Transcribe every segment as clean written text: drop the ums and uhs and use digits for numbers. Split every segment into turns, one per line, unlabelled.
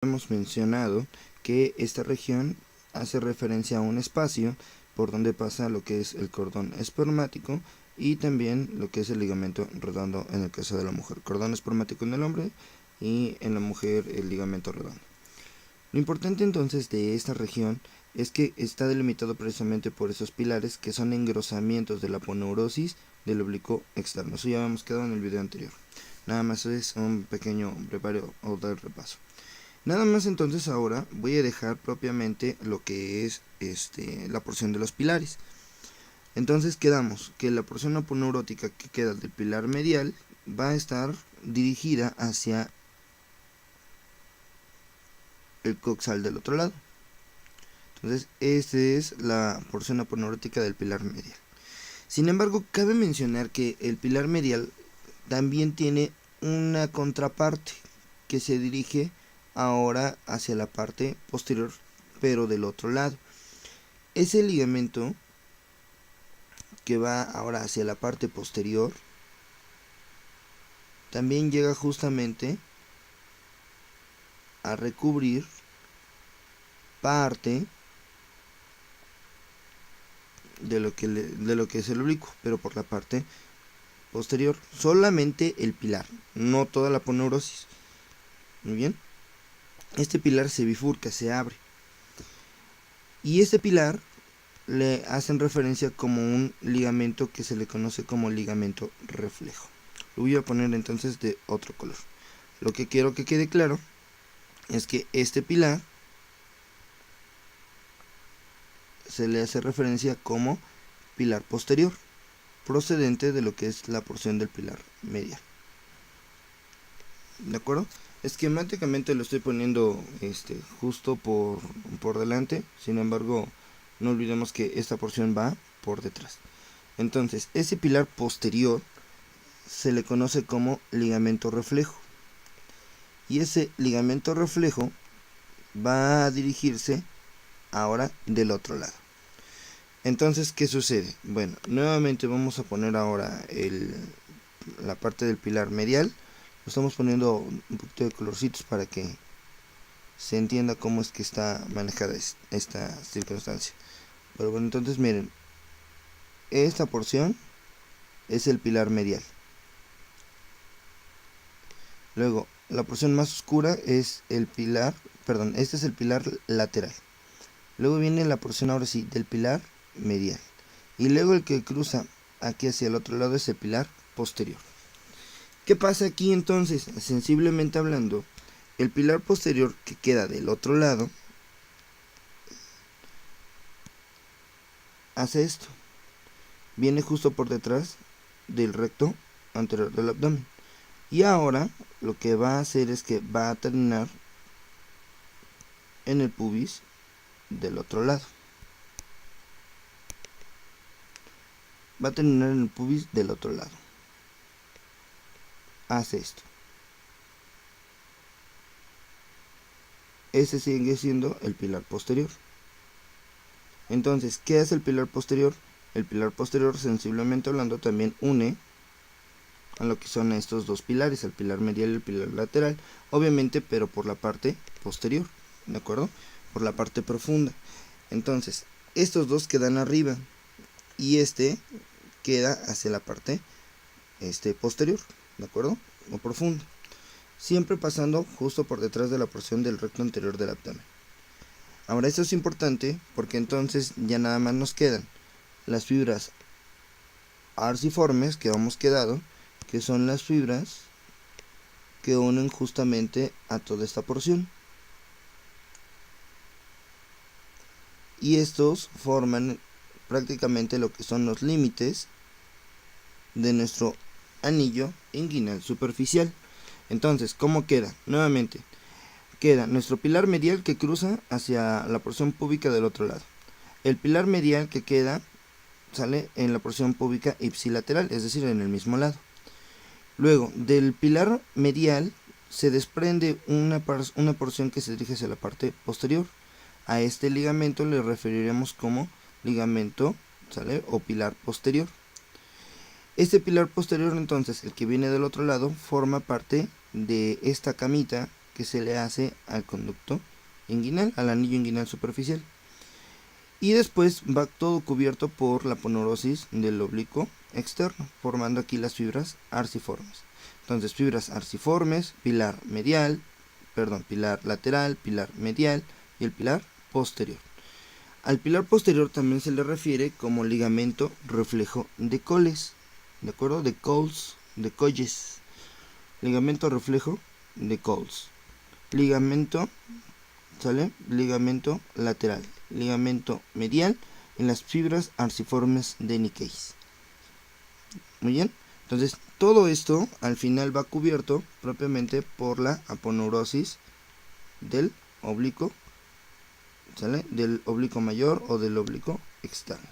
Hemos mencionado que esta región hace referencia a un espacio por donde pasa lo que es el cordón espermático y también lo que es el ligamento redondo en el caso de la mujer. Cordón espermático en el hombre y en la mujer el ligamento redondo. Lo importante entonces de esta región es que está delimitado precisamente por esos pilares que son engrosamientos de la aponeurosis del oblicuo externo. Eso ya habíamos quedado en el video anterior. Nada más es un pequeño brevario o del repaso. Nada más entonces ahora voy a dejar propiamente lo que es la porción de los pilares. Entonces quedamos que la porción aponeurótica que queda del pilar medial va a estar dirigida hacia el coxal del otro lado. Entonces esta es la porción aponeurótica del pilar medial. Sin embargo, cabe mencionar que el pilar medial también tiene una contraparte que se dirige ahora hacia la parte posterior, pero del otro lado. Ese ligamento que va ahora hacia la parte posterior también llega justamente a recubrir parte de lo que es el oblicuo, pero por la parte posterior, solamente el pilar, no toda la aponeurosis. Muy bien. Este pilar se bifurca, se abre. Y este pilar le hacen referencia como un ligamento que se le conoce como ligamento reflejo. Lo voy a poner entonces de otro color. Lo que quiero que quede claro es que este pilar se le hace referencia como pilar posterior, procedente de lo que es la porción del pilar medial. ¿De acuerdo? Esquemáticamente lo estoy poniendo justo por delante. Sin embargo, no olvidemos que esta porción va por detrás. Entonces, ese pilar posterior se le conoce como ligamento reflejo. Y ese ligamento reflejo va a dirigirse ahora del otro lado. Entonces, ¿qué sucede? Bueno, nuevamente vamos a poner ahora la parte del pilar medial. Lo estamos poniendo un poquito de colorcitos para que se entienda cómo es que está manejada esta circunstancia. Pero bueno, entonces miren, esta porción es el pilar medial. Luego, la porción más oscura es el pilar, perdón, este es el pilar lateral. Luego viene la porción ahora sí del pilar medial. Y luego el que cruza aquí hacia el otro lado es el pilar posterior. ¿Qué pasa aquí entonces? Sensiblemente hablando, el pilar posterior que queda del otro lado hace esto. Viene justo por detrás del recto anterior del abdomen. Y ahora lo que va a hacer es que va a terminar en el pubis del otro lado. Va a terminar en el pubis del otro lado. Hace esto. Ese sigue siendo el pilar posterior. Entonces, ¿qué hace el pilar posterior? El pilar posterior, sensiblemente hablando, también une a lo que son estos dos pilares, el pilar medial y el pilar lateral, obviamente, pero por la parte posterior, ¿de acuerdo? Por la parte profunda. Entonces, estos dos quedan arriba y este queda hacia la parte posterior, ¿de acuerdo? O profunda. Siempre pasando justo por detrás de la porción del recto anterior del abdomen. Ahora esto es importante porque entonces ya nada más nos quedan las fibras arciformes que hemos quedado, que son las fibras que unen justamente a toda esta porción. Y estos forman prácticamente lo que son los límites de nuestro anillo inguinal superficial. Entonces, ¿cómo queda? Nuevamente, queda nuestro pilar medial que cruza hacia la porción púbica del otro lado. El pilar medial que queda sale en la porción púbica ipsilateral, es decir, en el mismo lado. Luego, del pilar medial se desprende una porción que se dirige hacia la parte posterior. A este ligamento le referiremos como ligamento, ¿sale? O pilar posterior. Este pilar posterior, entonces, el que viene del otro lado, forma parte de esta camita que se le hace al conducto inguinal, al anillo inguinal superficial. Y después va todo cubierto por la aponeurosis del oblicuo externo, formando aquí las fibras arciformes. Entonces, fibras arciformes, pilar lateral, pilar medial y el pilar posterior. Al pilar posterior también se le refiere como ligamento reflejo de Coles, ¿de acuerdo? De Colles. Ligamento reflejo de Coles. Ligamento, ¿sale? Ligamento lateral, ligamento medial en las fibras arciformes de Niqueis. Muy bien, entonces todo esto al final va cubierto propiamente por la aponeurosis del oblicuo, ¿sale? Del oblicuo mayor o del oblicuo externo.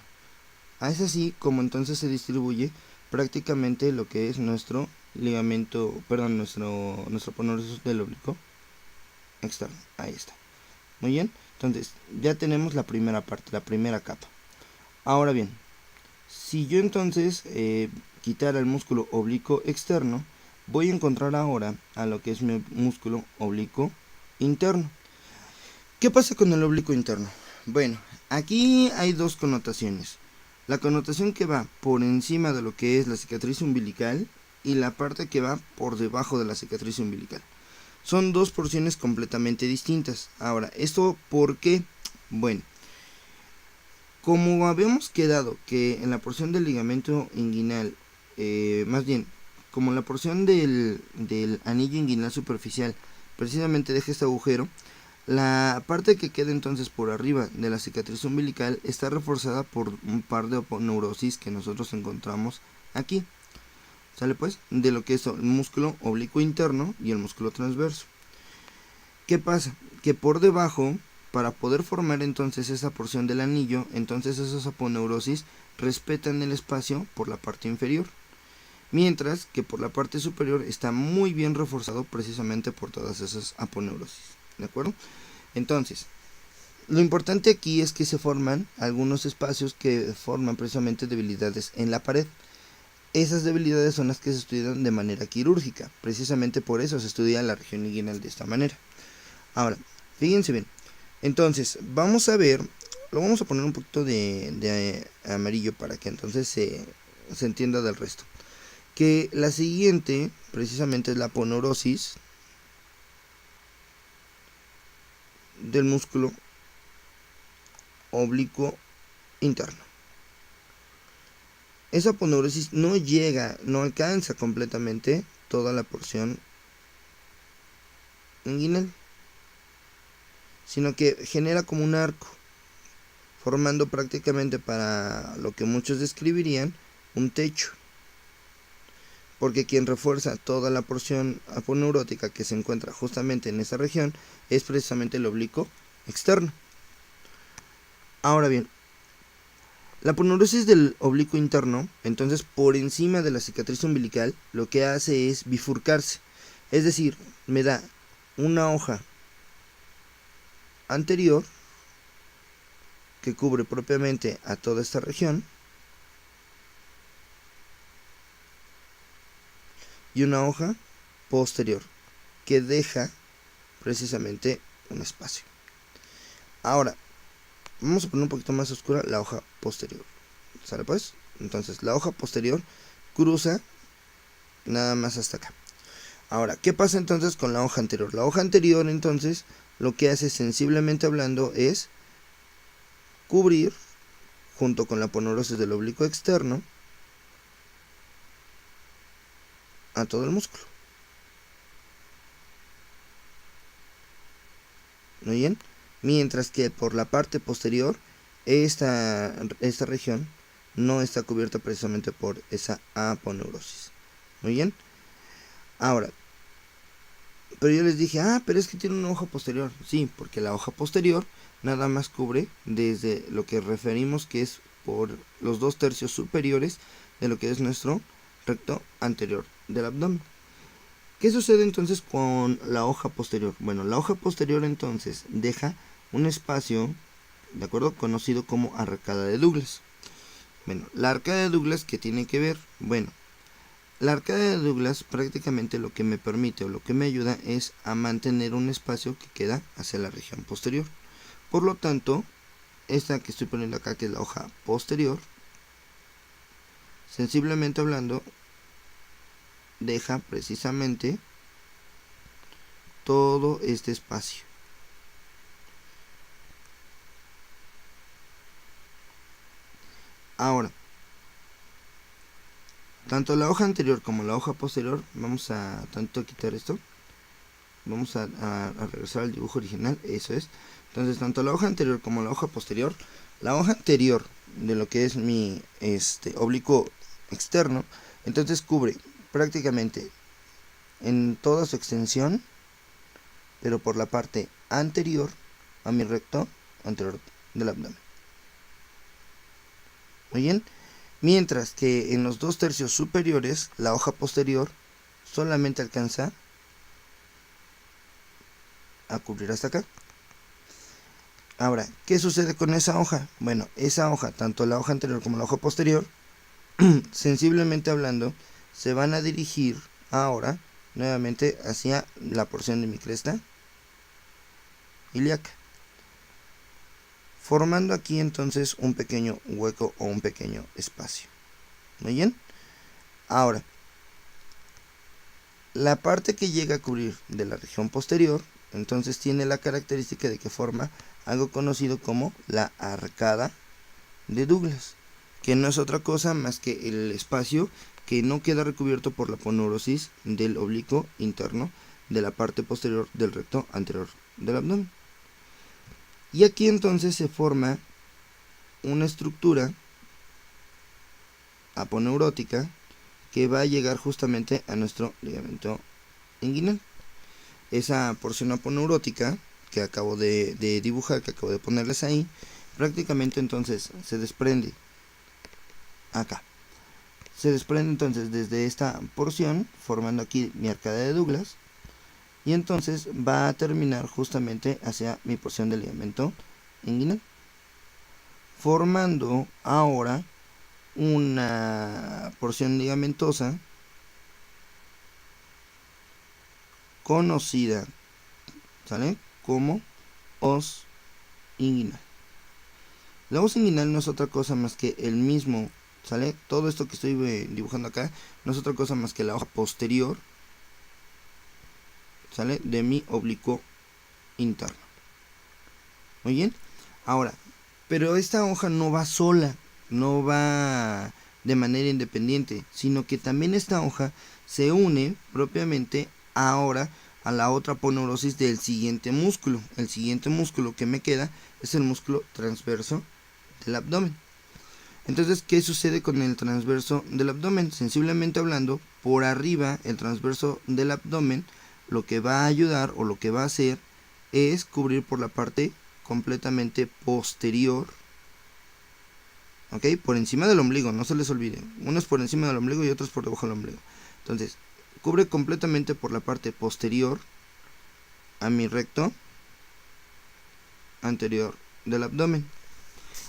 Es así como entonces se distribuye prácticamente lo que es nuestro ligamento, nuestro aponeurosis del oblicuo externo. Ahí está. Muy bien, entonces ya tenemos la primera parte, la primera capa. Ahora bien, si yo entonces quitara el músculo oblicuo externo, voy a encontrar ahora a lo que es mi músculo oblicuo interno. ¿Qué pasa con el oblicuo interno? Bueno, aquí hay dos connotaciones. La connotación que va por encima de lo que es la cicatriz umbilical y la parte que va por debajo de la cicatriz umbilical. Son dos porciones completamente distintas. Ahora, ¿esto por qué? Bueno, como habíamos quedado que en la porción del ligamento inguinal, más bien, como la porción del anillo inguinal superficial precisamente deja este agujero, la parte que queda entonces por arriba de la cicatriz umbilical está reforzada por un par de aponeurosis que nosotros encontramos aquí. ¿Sale pues? De lo que es el músculo oblicuo interno y el músculo transverso. ¿Qué pasa? Que por debajo, para poder formar entonces esa porción del anillo, entonces esas aponeurosis respetan el espacio por la parte inferior. Mientras que por la parte superior está muy bien reforzado precisamente por todas esas aponeurosis. ¿De acuerdo? Entonces, lo importante aquí es que se forman algunos espacios que forman precisamente debilidades en la pared. Esas debilidades son las que se estudian de manera quirúrgica. Precisamente por eso se estudia la región inguinal de esta manera. Ahora, fíjense bien. Entonces, vamos a ver, lo vamos a poner un poquito de amarillo para que entonces se entienda del resto. Que la siguiente, precisamente, es la aponeurosis del músculo oblicuo interno. Esa aponeurosis no alcanza completamente toda la porción inguinal, sino que genera como un arco, formando prácticamente para lo que muchos describirían un techo, porque quien refuerza toda la porción aponeurótica que se encuentra justamente en esa región es precisamente el oblicuo externo. Ahora bien, la aponeurosis del oblicuo interno, entonces por encima de la cicatriz umbilical, lo que hace es bifurcarse, es decir, me da una hoja anterior que cubre propiamente a toda esta región y una hoja posterior que deja precisamente un espacio. Ahora, vamos a poner un poquito más oscura la hoja posterior. ¿Sale pues? Entonces la hoja posterior cruza nada más hasta acá. Ahora, ¿qué pasa entonces con la hoja anterior? La hoja anterior entonces lo que hace sensiblemente hablando es cubrir junto con la aponeurosis del oblicuo externo a todo el músculo. ¿Muy bien? Mientras que por la parte posterior esta región no está cubierta precisamente por esa aponeurosis. Muy bien. Ahora, pero yo les dije, pero es que tiene una hoja posterior. Sí, porque la hoja posterior nada más cubre desde lo que referimos que es por los 2/3 superiores de lo que es nuestro recto anterior del abdomen. ¿Qué sucede entonces con la hoja posterior? Bueno, la hoja posterior entonces deja un espacio, ¿de acuerdo? Conocido como arcada de Douglas. Bueno, la arcada de Douglas, ¿qué tiene que ver? Bueno, La arcada de Douglas prácticamente lo que me permite o lo que me ayuda es a mantener un espacio que queda hacia la región posterior. Por lo tanto, esta que estoy poniendo acá, que es la hoja posterior, sensiblemente hablando, deja precisamente todo este espacio. Ahora, tanto la hoja anterior como la hoja posterior, vamos a tanto quitar esto, vamos a regresar al dibujo original, eso es. Entonces, tanto la hoja anterior como la hoja posterior, la hoja anterior de lo que es mi oblicuo externo, entonces cubre prácticamente en toda su extensión, pero por la parte anterior a mi recto anterior del abdomen. Muy bien. Mientras que en los 2/3 superiores, la hoja posterior solamente alcanza a cubrir hasta acá. Ahora, ¿qué sucede con esa hoja? Bueno, esa hoja, tanto la hoja anterior como la hoja posterior, sensiblemente hablando, se van a dirigir ahora nuevamente hacia la porción de mi cresta ilíaca, formando aquí entonces un pequeño hueco o un pequeño espacio. Muy bien. Ahora, la parte que llega a cubrir de la región posterior, entonces tiene la característica de que forma algo conocido como la arcada de Douglas, que no es otra cosa más que el espacio que no queda recubierto por la aponeurosis del oblicuo interno de la parte posterior del recto anterior del abdomen. Y aquí entonces se forma una estructura aponeurótica que va a llegar justamente a nuestro ligamento inguinal. Esa porción aponeurótica que acabo de dibujar, que acabo de ponerles ahí, prácticamente entonces se desprende acá. Se desprende entonces desde esta porción, formando aquí mi arcada de Douglas, y entonces va a terminar justamente hacia mi porción del ligamento inguinal, formando ahora una porción ligamentosa conocida, ¿sale?, como os inguinal. La os inguinal no es otra cosa más que el mismo, ¿sale? Todo esto que estoy dibujando acá no es otra cosa más que la hoja posterior, ¿sale?, de mi oblicuo interno. Muy bien. Ahora, pero esta hoja no va sola, no va de manera independiente, sino que también esta hoja se une propiamente ahora a la otra aponeurosis del siguiente músculo. El siguiente músculo que me queda es el músculo transverso del abdomen. Entonces, ¿qué sucede con el transverso del abdomen? Sensiblemente hablando, por arriba, el transverso del abdomen lo que va a ayudar o lo que va a hacer es cubrir por la parte completamente posterior, ¿ok? Por encima del ombligo, no se les olvide. Uno es por encima del ombligo y otro es por debajo del ombligo. Entonces, cubre completamente por la parte posterior a mi recto anterior del abdomen.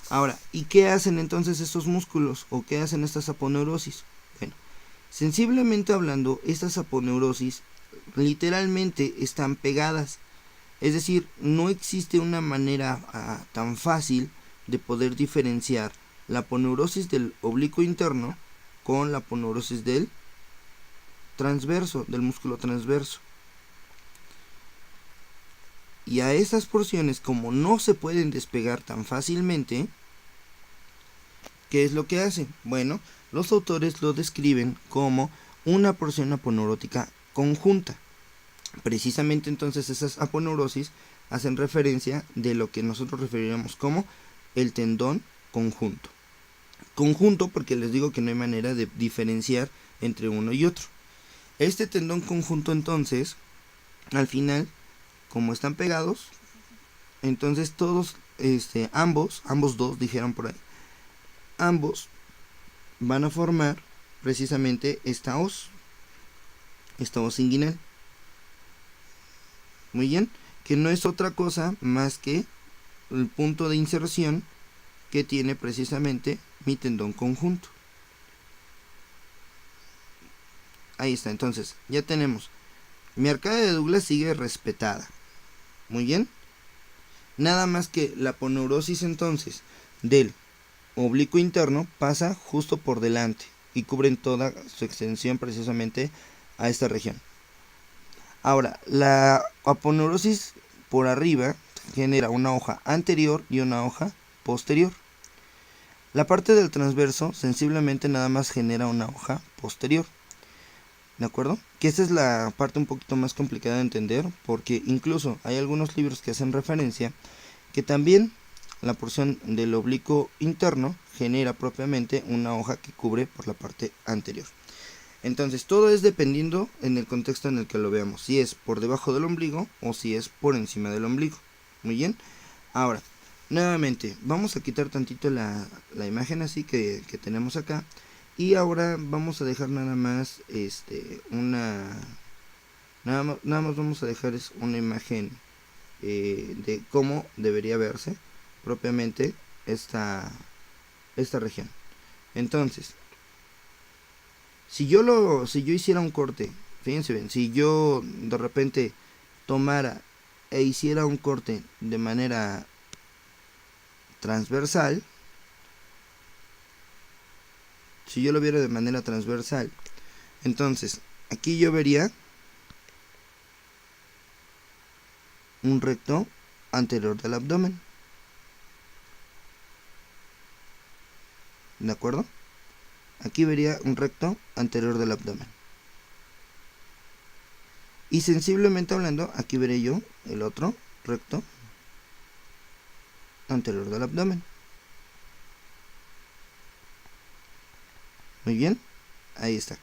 Ahora, ¿y qué hacen entonces estos músculos? ¿O qué hacen estas aponeurosis? Bueno, sensiblemente hablando, estas aponeurosis literalmente están pegadas. Es decir, no existe una manera tan fácil de poder diferenciar la aponeurosis del oblicuo interno con la aponeurosis del transverso, del músculo transverso. Y a estas porciones, como no se pueden despegar tan fácilmente, ¿qué es lo que hacen? Bueno, los autores lo describen como una porción aponeurótica conjunta. Precisamente entonces esas aponeurosis hacen referencia de lo que nosotros referiríamos como el tendón conjunto. Conjunto porque les digo que no hay manera de diferenciar entre uno y otro. Este tendón conjunto entonces, al final, como están pegados, entonces todos, ambos dos dijeron por ahí, ambos van a formar precisamente esta os inguinal. Muy bien, que no es otra cosa más que el punto de inserción que tiene precisamente mi tendón conjunto. Ahí está, entonces ya tenemos. Mi arcada de Douglas sigue respetada. Muy bien. Nada más que la aponeurosis entonces del oblicuo interno pasa justo por delante y cubren toda su extensión precisamente a esta región. Ahora, la aponeurosis por arriba genera una hoja anterior y una hoja posterior. La parte del transverso sensiblemente nada más genera una hoja posterior. ¿De acuerdo? Que esta es la parte un poquito más complicada de entender, porque incluso hay algunos libros que hacen referencia que también la porción del oblicuo interno genera propiamente una hoja que cubre por la parte anterior. Entonces todo es dependiendo en el contexto en el que lo veamos, si es por debajo del ombligo o si es por encima del ombligo. Muy bien. Ahora, nuevamente, vamos a quitar tantito la imagen así que tenemos acá. Y ahora vamos a dejar nada más nada más vamos a dejar una imagen de cómo debería verse propiamente esta región. Entonces, si yo hiciera un corte, fíjense bien, si yo de repente tomara e hiciera un corte de manera transversal, si yo lo viera de manera transversal, entonces aquí yo vería un recto anterior del abdomen. ¿De acuerdo? Aquí vería un recto anterior del abdomen. Y sensiblemente hablando, aquí veré yo el otro recto anterior del abdomen. Muy bien, ahí está.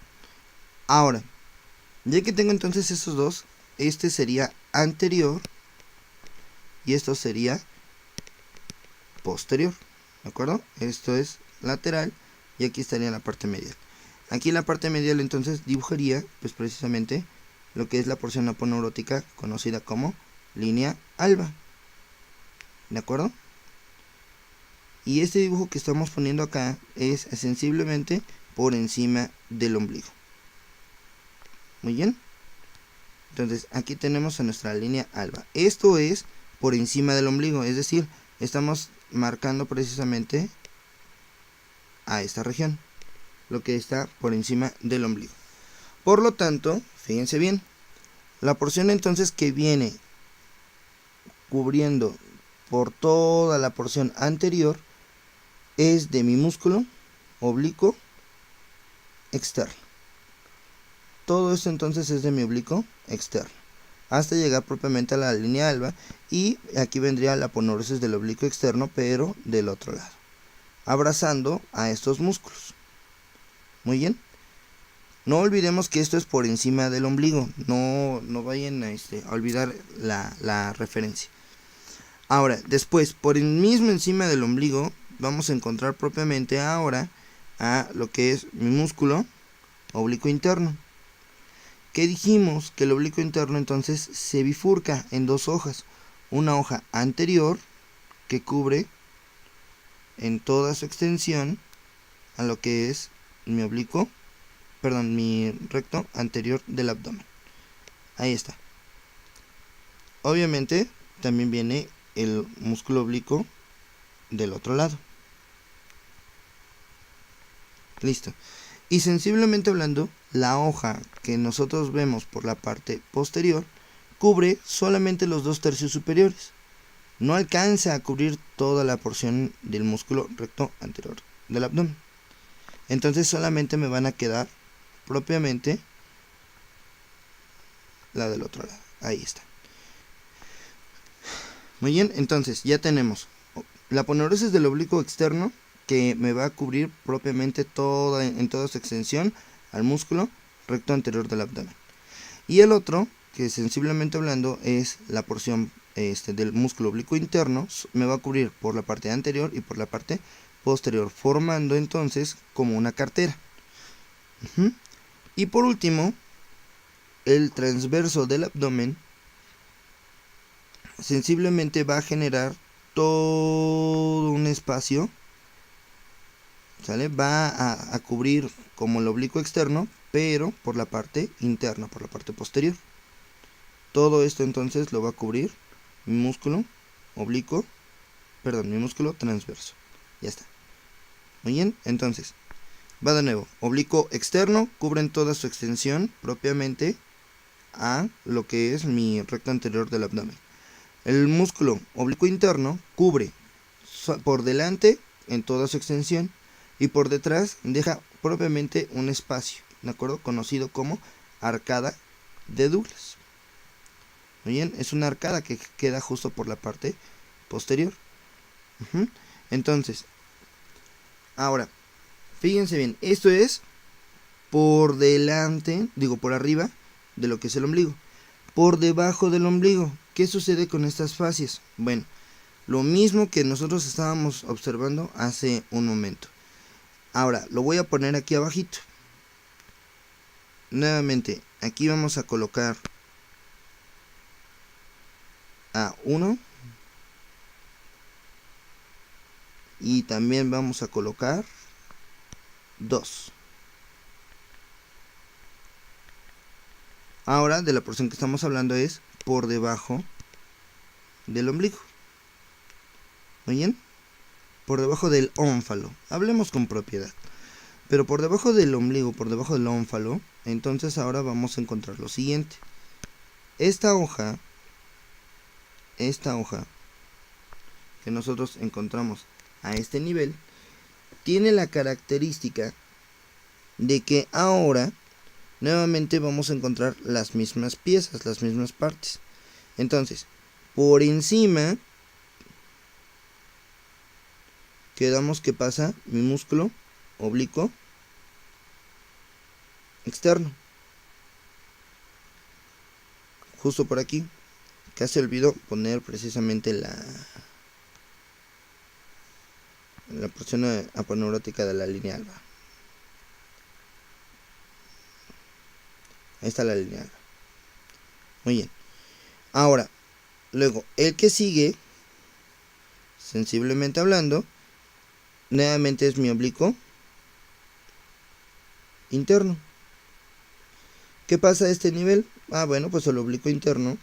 Ahora, ya que tengo entonces esos dos, este sería anterior y esto sería posterior. ¿De acuerdo? Esto es lateral y aquí estaría la parte medial. Aquí la parte medial entonces dibujaría pues precisamente lo que es la porción aponeurótica conocida como línea alba. ¿De acuerdo? Y este dibujo que estamos poniendo acá es sensiblemente por encima del ombligo. Muy bien. Entonces aquí tenemos a nuestra línea alba. Esto es por encima del ombligo, es decir, estamos marcando precisamente a esta región, lo que está por encima del ombligo. Por lo tanto, fíjense bien, la porción entonces que viene cubriendo por toda la porción anterior es de mi músculo oblicuo externo. Todo esto entonces es de mi oblicuo externo hasta llegar propiamente a la línea alba, y aquí vendría la aponeurosis del oblicuo externo pero del otro lado, abrazando a estos músculos. Muy bien. No olvidemos que esto es por encima del ombligo, no vayan a olvidar la referencia. Ahora, después, por el mismo encima del ombligo, vamos a encontrar propiamente ahora a lo que es mi músculo oblicuo interno. Que dijimos que el oblicuo interno entonces se bifurca en dos hojas. Una hoja anterior que cubre en toda su extensión a lo que es mi mi recto anterior del abdomen. Ahí está. Obviamente también viene el músculo oblicuo del otro lado. Listo. Y sensiblemente hablando, la hoja que nosotros vemos por la parte posterior cubre solamente los 2/3 superiores. No alcanza a cubrir toda la porción del músculo recto anterior del abdomen. Entonces solamente me van a quedar propiamente la del otro lado. Ahí está. Muy bien, entonces ya tenemos la aponeurosis del oblicuo externo, que me va a cubrir propiamente en toda su extensión al músculo recto anterior del abdomen. Y el otro, que sensiblemente hablando es la porción del músculo oblicuo interno, me va a cubrir por la parte anterior y por la parte posterior, formando entonces como una cartera. Y por último, el transverso del abdomen sensiblemente va a generar todo un espacio, ¿sale? Va a cubrir como el oblicuo externo, pero por la parte interna, por la parte posterior. Todo esto entonces lo va a cubrir mi músculo oblicuo, perdón, mi músculo transverso. Ya está. Muy bien, entonces va de nuevo. Oblicuo externo cubre en toda su extensión propiamente a lo que es mi recto anterior del abdomen. El músculo oblicuo interno cubre por delante en toda su extensión y por detrás deja propiamente un espacio, ¿de acuerdo? Conocido como arcada de Douglas. Muy bien, es una arcada que queda justo por la parte posterior. Entonces, ahora, fíjense bien, esto es por delante, digo por arriba de lo que es el ombligo. Por debajo del ombligo, ¿qué sucede con estas fascias? Bueno, lo mismo que nosotros estábamos observando hace un momento. Ahora, lo voy a poner aquí abajito. Nuevamente, aquí vamos a colocar a 1 y también vamos a colocar 2. Ahora, de la porción que estamos hablando es por debajo del ombligo. Muy bien, por debajo del ómfalo. Hablemos con propiedad. Pero por debajo del ombligo, por debajo del ómfalo, entonces ahora vamos a encontrar lo siguiente. Esta hoja que nosotros encontramos a este nivel, tiene la característica de que ahora nuevamente vamos a encontrar las mismas piezas, las mismas partes. Entonces, por encima quedamos que pasa mi músculo oblicuo externo, justo por aquí. Casi olvido poner precisamente la porción aponeurótica de la línea alba. Ahí está la línea alba. Muy bien. Ahora, luego, el que sigue, sensiblemente hablando, nuevamente es mi oblicuo interno. ¿Qué pasa a este nivel? Bueno, pues el oblicuo interno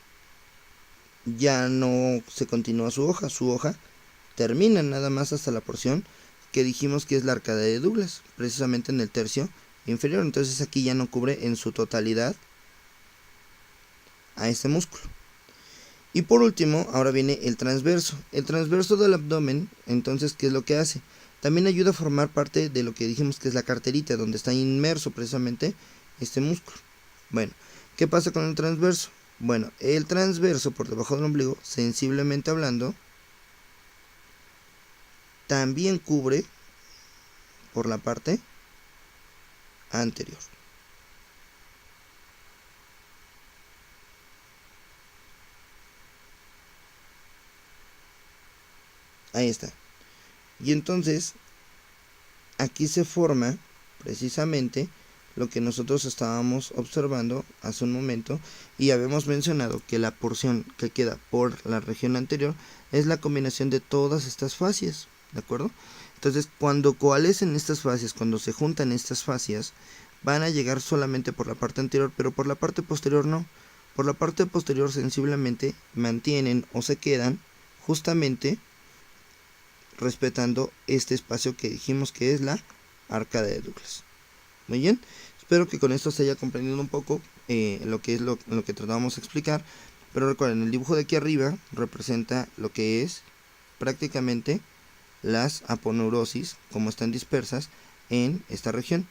ya no se continúa su hoja termina nada más hasta la porción que dijimos que es la arcada de Douglas, precisamente en el tercio inferior. Entonces aquí ya no cubre en su totalidad a este músculo. Y por último, ahora viene el transverso. El transverso del abdomen, entonces, ¿qué es lo que hace? También ayuda a formar parte de lo que dijimos que es la carterita, donde está inmerso precisamente este músculo. Bueno, ¿qué pasa con el transverso? Bueno, el transverso por debajo del ombligo, sensiblemente hablando, también cubre por la parte anterior. Ahí está. Y entonces, aquí se forma precisamente lo que nosotros estábamos observando hace un momento y habíamos mencionado que la porción que queda por la región anterior es la combinación de todas estas fascias, ¿de acuerdo? Entonces, cuando coalescen estas fascias, cuando se juntan estas fascias, van a llegar solamente por la parte anterior, pero por la parte posterior no. Por la parte posterior sensiblemente mantienen o se quedan justamente respetando este espacio que dijimos que es la arcada de Douglas. Muy bien, espero que con esto se haya comprendido un poco lo que es lo que tratábamos de explicar. Pero recuerden, el dibujo de aquí arriba representa lo que es prácticamente las aponeurosis, como están dispersas en esta región.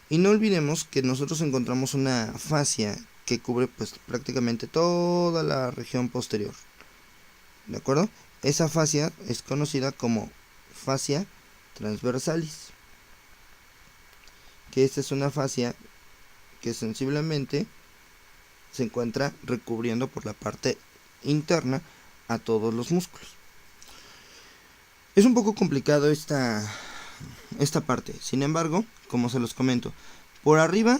Y no olvidemos que nosotros encontramos una fascia que cubre pues prácticamente toda la región posterior, ¿de acuerdo? Esa fascia es conocida como fascia transversalis, que esta es una fascia que sensiblemente se encuentra recubriendo por la parte interna a todos los músculos. Es un poco complicado esta parte, sin embargo, como se los comento, por arriba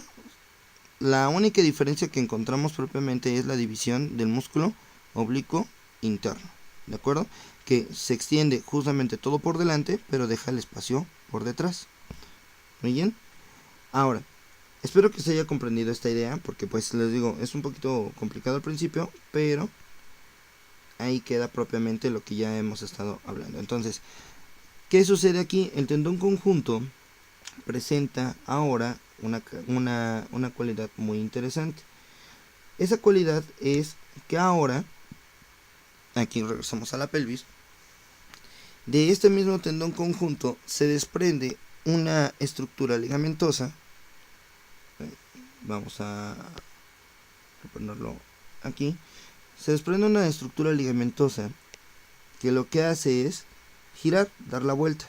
la única diferencia que encontramos propiamente es la división del músculo oblicuo interno, ¿de acuerdo? Que se extiende justamente todo por delante, pero deja el espacio por detrás. Muy bien. Ahora, Espero que se haya comprendido esta idea, porque pues les digo, es un poquito complicado al principio, pero ahí queda propiamente lo que ya hemos estado hablando. Entonces, ¿qué sucede aquí? El tendón conjunto presenta ahora una cualidad muy interesante. Esa cualidad es que ahora, aquí regresamos a la pelvis, de este mismo tendón conjunto se desprende una estructura ligamentosa. Vamos a ponerlo aquí. Se desprende una estructura ligamentosa que lo que hace es girar, dar la vuelta.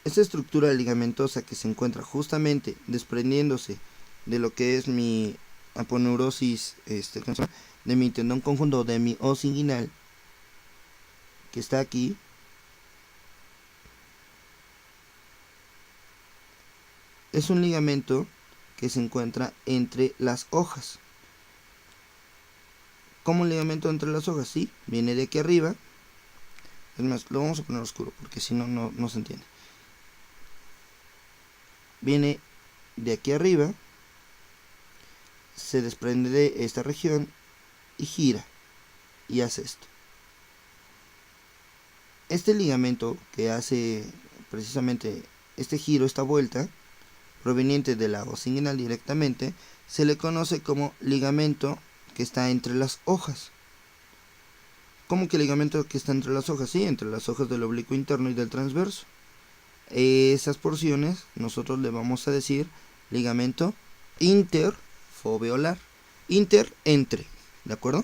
Esta estructura ligamentosa que se encuentra justamente desprendiéndose de lo que es mi aponeurosis, de mi tendón conjunto, de mi os inguinal, que está aquí, es un ligamento que se encuentra entre las hojas. ¿Cómo un ligamento entre las hojas? Sí, viene de aquí arriba. Es más, lo vamos a poner oscuro porque si no, no se entiende. Viene de aquí arriba, se desprende de esta región y gira y hace esto. Este ligamento que hace precisamente este giro, esta vuelta, proveniente de la os inguinal directamente, se le conoce como ligamento que está entre las hojas. ¿Cómo que ligamento que está entre las hojas? Sí, entre las hojas del oblicuo interno y del transverso. Esas porciones nosotros le vamos a decir ligamento interfoveolar. Inter, entre, ¿de acuerdo?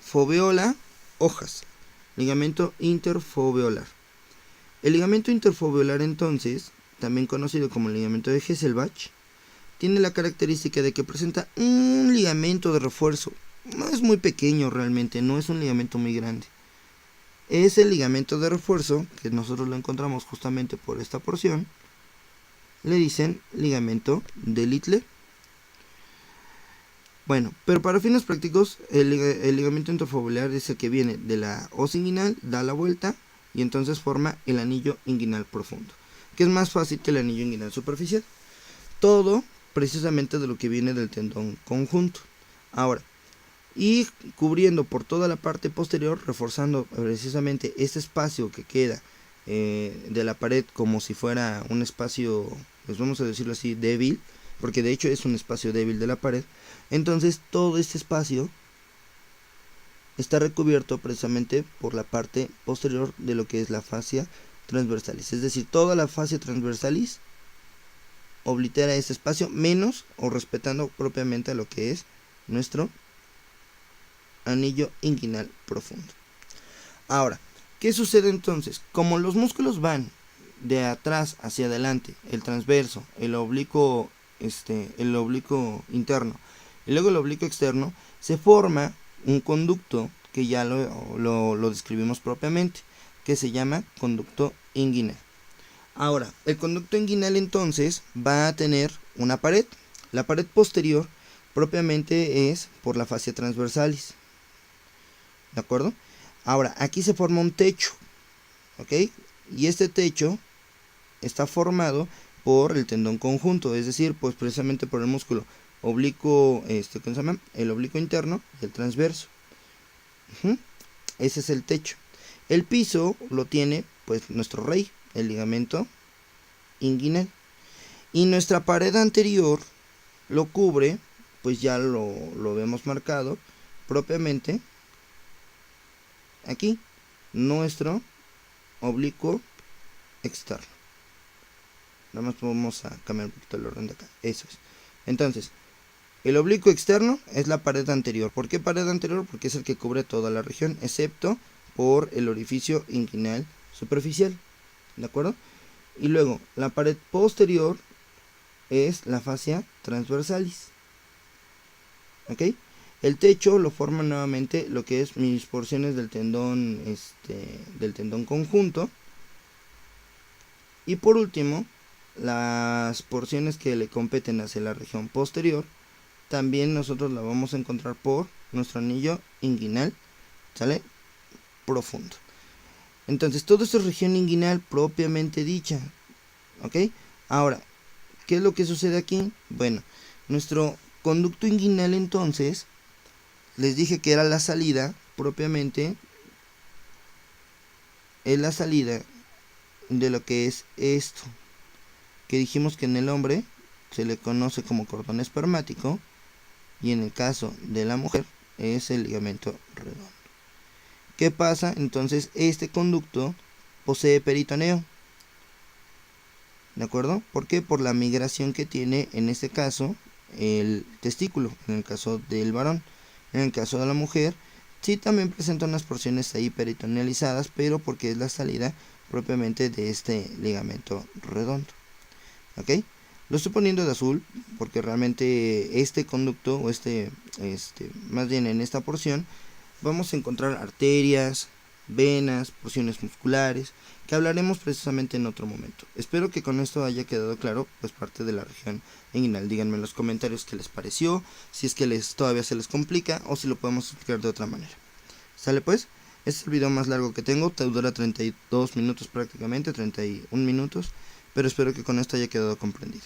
Foveola, hojas. Ligamento interfoveolar. El ligamento interfoveolar, entonces, también conocido como ligamento de Hesselbach, tiene la característica de que presenta un ligamento de refuerzo. No es muy pequeño realmente, no es un ligamento muy grande. Es el ligamento de refuerzo, que nosotros lo encontramos justamente por esta porción, le dicen ligamento de Littler. Bueno, pero para fines prácticos, el ligamento interfoveolar es el que viene de la os inguinal, da la vuelta y entonces forma el anillo inguinal profundo, que es más fácil que el anillo inguinal superficial. Todo precisamente de lo que viene del tendón conjunto. Ahora, y cubriendo por toda la parte posterior, reforzando precisamente este espacio que queda de la pared como si fuera un espacio, pues vamos a decirlo así, débil, porque de hecho es un espacio débil de la pared. Entonces todo este espacio está recubierto precisamente por la parte posterior de lo que es la fascia transversalis, es decir, toda la fascia transversalis oblitera este espacio, menos o respetando propiamente a lo que es nuestro anillo inguinal profundo. Ahora, ¿qué sucede entonces? Como los músculos van de atrás hacia adelante, el transverso, el oblicuo interno y luego el oblicuo externo, se forma un conducto que ya lo describimos propiamente, que se llama conducto inguinal. Ahora, el conducto inguinal entonces va a tener una pared. La pared posterior propiamente es por la fascia transversalis. ¿De acuerdo? Ahora, aquí se forma un techo. ¿Ok? Y este techo está formado por el tendón conjunto, es decir, pues precisamente por el músculo oblicuo, ¿cómo se llama? El oblicuo interno y el transverso. Ese es el techo. El piso lo tiene pues nuestro rey, el ligamento inguinal, y nuestra pared anterior lo cubre, pues ya lo vemos marcado propiamente aquí, nuestro oblicuo externo. Nada más vamos a cambiar un poquito el orden de acá. Eso es. Entonces, el oblicuo externo es la pared anterior. ¿Por qué pared anterior? Porque es el que cubre toda la región, excepto por el orificio inguinal superficial. ¿De acuerdo? Y luego, la pared posterior es la fascia transversalis. ¿Ok? El techo lo forman nuevamente lo que es mis porciones del tendón, del tendón conjunto. Y por último, las porciones que le competen hacia la región posterior, también nosotros la vamos a encontrar por nuestro anillo inguinal, ¿sale? Profundo. Entonces todo esto es región inguinal propiamente dicha. ¿Ok? Ahora, ¿qué es lo que sucede aquí? Bueno, nuestro conducto inguinal entonces, les dije que era la salida, propiamente, es la salida de lo que es esto, que dijimos que en el hombre se le conoce como cordón espermático y en el caso de la mujer es el ligamento redondo. ¿Qué pasa? Entonces este conducto posee peritoneo, ¿de acuerdo? ¿Por qué? Por la migración que tiene en este caso el testículo, en el caso del varón. En el caso de la mujer sí también presenta unas porciones ahí peritonealizadas, pero porque es la salida propiamente de este ligamento redondo. ¿Ok? Lo estoy poniendo de azul porque realmente este conducto o más bien en esta porción vamos a encontrar arterias, venas, porciones musculares, que hablaremos precisamente en otro momento. Espero que con esto haya quedado claro pues parte de la región inguinal. Díganme en los comentarios qué les pareció, si es que todavía se les complica o si lo podemos explicar de otra manera. ¿Sale pues? Este es el video más largo que tengo, dura 32 minutos prácticamente, 31 minutos, pero espero que con esto haya quedado comprendido.